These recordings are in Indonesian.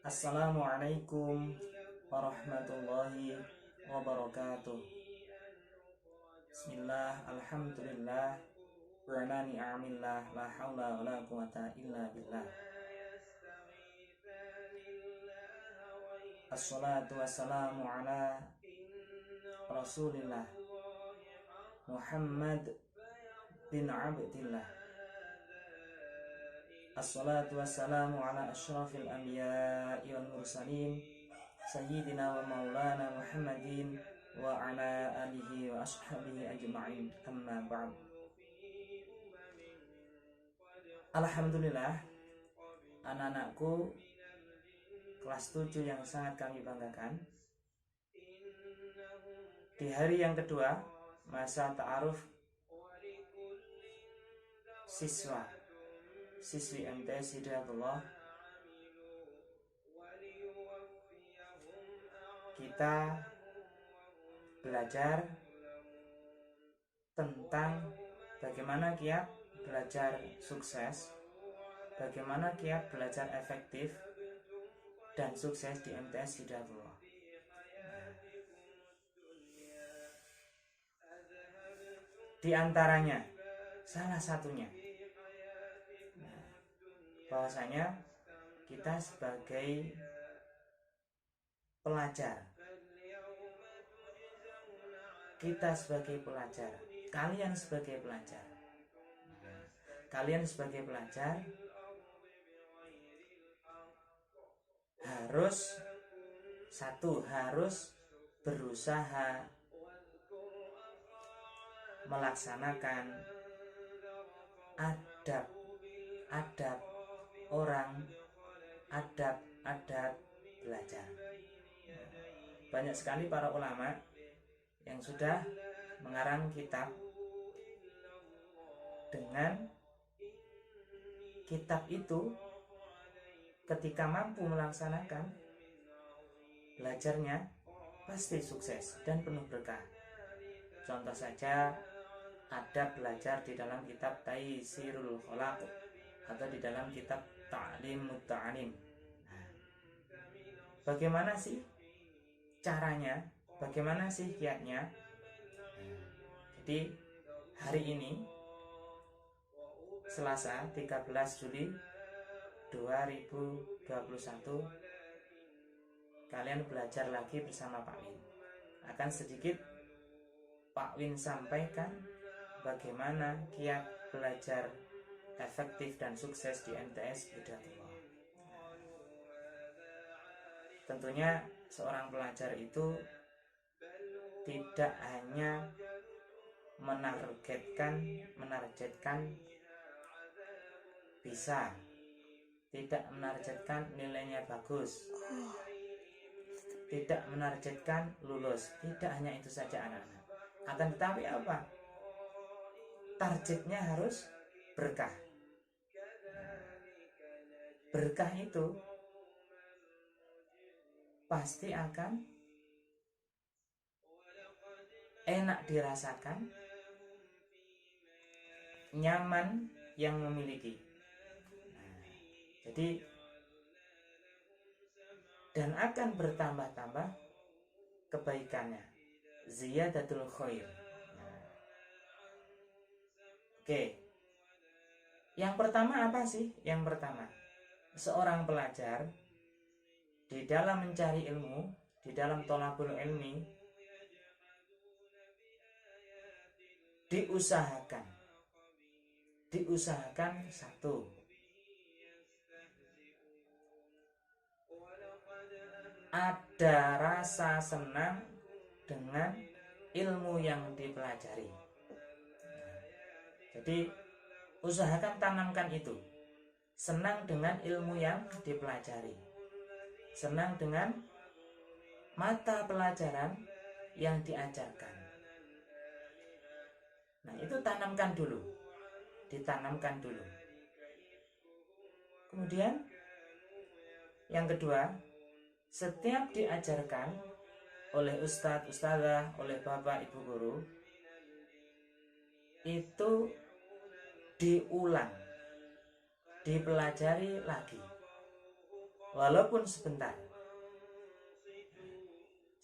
Assalamualaikum warahmatullahi wabarakatuh. Bismillah, alhamdulillah, wa ala ni'amillah, la hawla wa la quwata illa billah. Assalatu wassalamu ala Rasulillah Muhammad bin Abdillah. Assalatu wassalamu ala asyrafil anbiya'i wal mursalin Sayyidina wa maulana Muhammadin wa ala alihi wa ashabihi ajma'in, amma ba'd. Alhamdulillah, anak-anakku kelas 7 yang sangat kami banggakan, di hari yang kedua masa ta'aruf siswi MTS Hidayatullah, kita belajar tentang bagaimana kiat belajar sukses, bagaimana kiat belajar efektif dan sukses di MTS Hidayatullah. Di antaranya, salah satunya, bahwasanya kita sebagai pelajar, kalian sebagai pelajar harus berusaha melaksanakan adab orang, adab belajar. Banyak sekali para ulama yang sudah mengarang kitab dengan kitab itu ketika mampu melaksanakan belajarnya pasti sukses dan penuh berkah. Contoh saja adab belajar di dalam kitab Taisirul Khalaq atau di dalam kitab Ta'limut Ta'lim. Bagaimana sih caranya? Bagaimana sih kiatnya? Jadi hari ini Selasa 13 Juli 2021 kalian belajar lagi bersama Pak Win. Akan sedikit Pak Win sampaikan bagaimana kiat belajar efektif dan sukses di MTS Hidayatullah. Tentunya seorang pelajar itu tidak hanya menargetkan bisa, tidak menargetkan nilainya bagus, tidak menargetkan lulus. Tidak hanya itu saja anak-anak. Akan tetapi apa? Targetnya harus berkah. Berkah itu pasti akan enak dirasakan, nyaman yang memiliki. Jadi dan akan bertambah-tambah kebaikannya, ziyadatul khair. Oke. Yang pertama apa sih? Yang pertama, seorang pelajar di dalam mencari ilmu, di dalam thalabul ilmi, diusahakan satu, ada rasa senang dengan ilmu yang dipelajari. Jadi usahakan tanamkan itu, senang dengan ilmu yang dipelajari, senang dengan mata pelajaran yang diajarkan. Nah, itu ditanamkan dulu. Kemudian yang kedua, setiap diajarkan oleh ustadz, ustadzah, oleh bapak, ibu guru, itu diulang, dipelajari lagi. walaupun sebentar.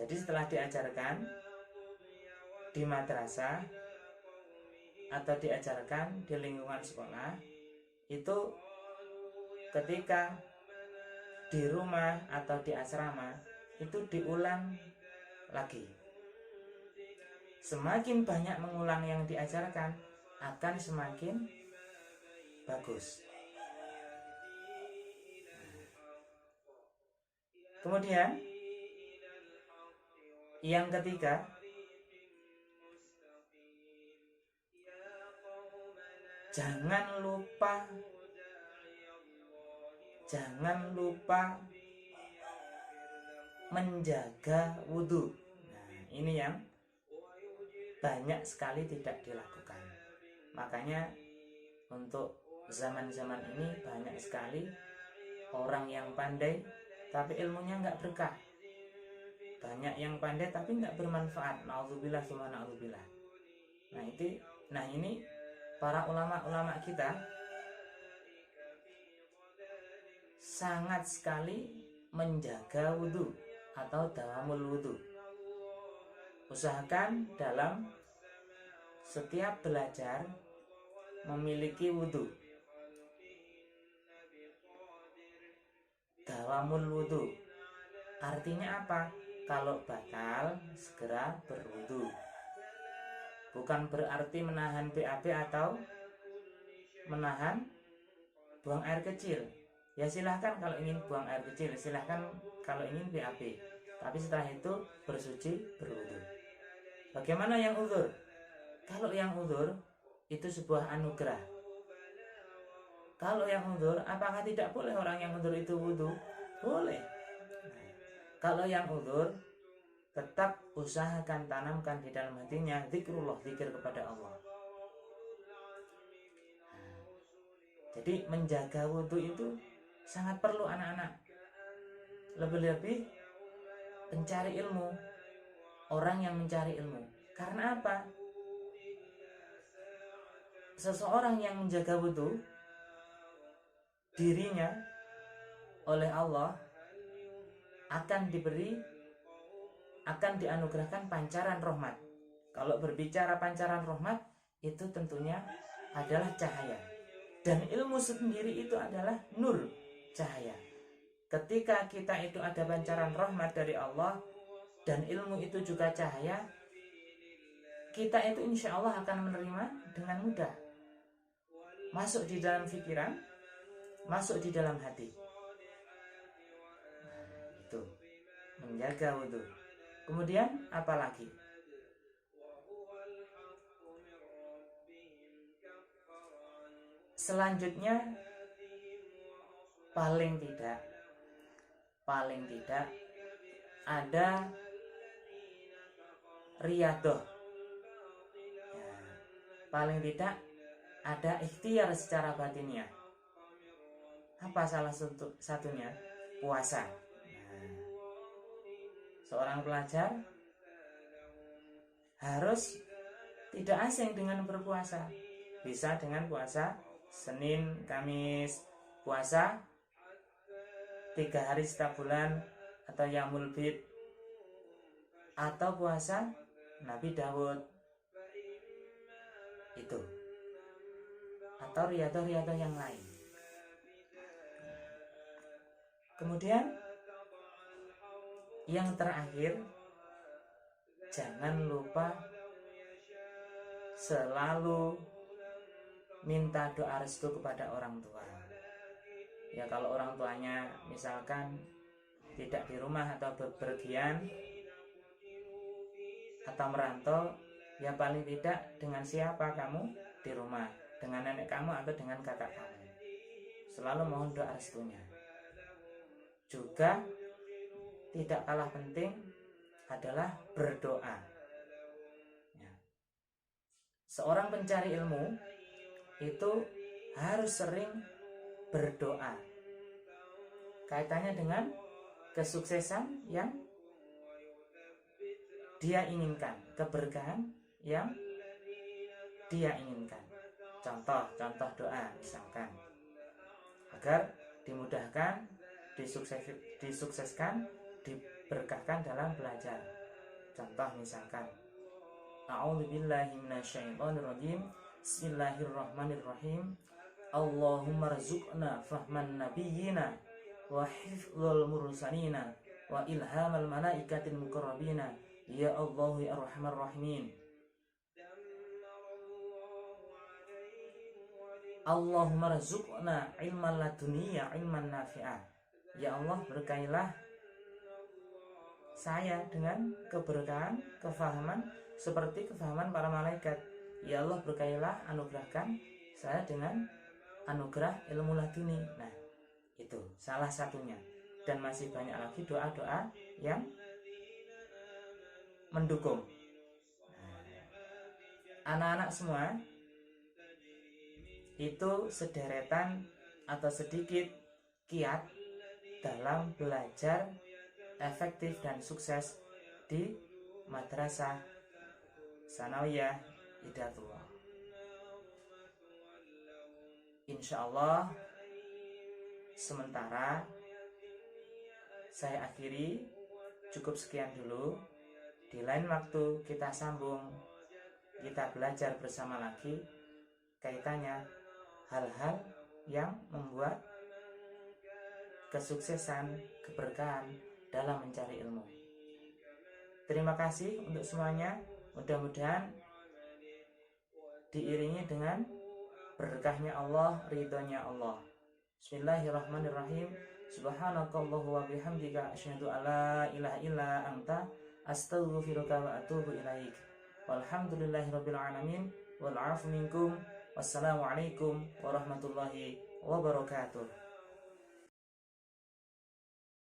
Jadi setelah diajarkan di madrasah atau diajarkan di lingkungan sekolah, itu ketika di rumah atau di asrama itu diulang lagi. Semakin banyak mengulang yang diajarkan, akan semakin bagus. Kemudian yang ketiga, jangan lupa menjaga wudhu. Nah, ini yang banyak sekali tidak dilakukan. Makanya untuk zaman-zaman ini banyak sekali orang yang pandai tapi ilmunya nggak berkah. Banyak yang pandai tapi nggak bermanfaat. Na'udzubillah summa na'udzubillah. Nah ini para ulama-ulama kita sangat sekali menjaga wudhu atau dawamul wudhu. Usahakan dalam setiap belajar memiliki wudhu. Dawamul wudhu artinya apa? Kalau batal segera berwudhu. Bukan berarti menahan BAB atau menahan buang air kecil. Ya silahkan kalau ingin buang air kecil, silahkan kalau ingin BAB. Tapi setelah itu bersuci, berwudhu. Bagaimana yang uzur? Kalau yang uzur itu sebuah anugerah. Kalau yang uzur, apakah tidak boleh orang yang uzur itu wudhu? Boleh. Kalau yang uzur, tetap usahakan tanamkan di dalam hatinya zikrullah, zikir kepada Allah. Jadi menjaga wudhu itu sangat perlu anak-anak. Lebih-lebih pencari ilmu, orang yang mencari ilmu. Karena apa? Seseorang yang menjaga wudhu, dirinya oleh Allah akan dianugerahkan pancaran rahmat. Kalau berbicara pancaran rahmat, itu tentunya adalah cahaya. Dan ilmu sendiri itu adalah nur, cahaya. Ketika kita itu ada pancaran rahmat dari Allah dan ilmu itu juga cahaya, kita itu insya Allah akan menerima dengan mudah. Masuk di dalam pikiran, masuk di dalam hati. Itu menjaga wudhu. Kemudian apalagi? Selanjutnya paling tidak ada riyadhah. Paling tidak ada ikhtiar secara batinnya. Apa salah satunya? Puasa. Seorang pelajar harus tidak asing dengan berpuasa. Bisa dengan puasa Senin, Kamis, puasa 3 hari setiap bulan, atau Yaumul Bid, atau puasa Nabi Dawud itu, atau riyadhah yang lain. Kemudian yang terakhir, jangan lupa selalu minta doa restu kepada orang tua. Ya kalau orang tuanya misalkan tidak di rumah atau bepergian atau merantau, ya paling tidak dengan siapa kamu di rumah, dengan nenek kamu atau dengan kakak kamu, selalu mohon doa restunya. Juga tidak kalah penting adalah berdoa. Ya. Seorang pencari ilmu itu harus sering berdoa. Kaitannya dengan kesuksesan yang dia inginkan, keberkahan yang dia inginkan. Contoh doa misalkan agar dimudahkan, disukseskan, diberkahkan dalam belajar. Contoh misalkan, a'udzubillahi minasyaitonirrajim, bismillahirrahmanirrahim, Allahumma rzuqna fahman nabiyyina wa hifdzul mursalina wa ilhamal malaikatil muqarrabina ya Allah ya arhamar rahimin. Allahumma rzuqna ilman laduniya ilman nafi'ah. Ya Allah, berkailah saya dengan keberkahan, kefahaman seperti kefahaman para malaikat. Ya Allah, berkailah, anugerahkan saya dengan anugerah ilmu laduni. Nah, itu salah satunya. Dan masih banyak lagi doa-doa yang mendukung. Anak-anak semua, itu sederetan atau sedikit kiat dalam belajar efektif dan sukses di Madrasah Tsanawiyah Hidayatullah. Insyaallah sementara saya akhiri, cukup sekian dulu. Di lain waktu kita sambung, kita belajar bersama lagi kaitannya hal-hal yang membuat kesuksesan, keberkahan dalam mencari ilmu. Terima kasih untuk semuanya. Mudah-mudahan diiringi dengan berkahnya Allah, ridhonya Allah. Bismillahirrahmanirrahim. Subhanakallahu wa bihamdika asyhadu an la ilaha illa anta astaghfiruka wa atubu ilaik. Walhamdulillahirabbil alamin wal 'afu minkum. Wassalamualaikum warahmatullahi wabarakatuh.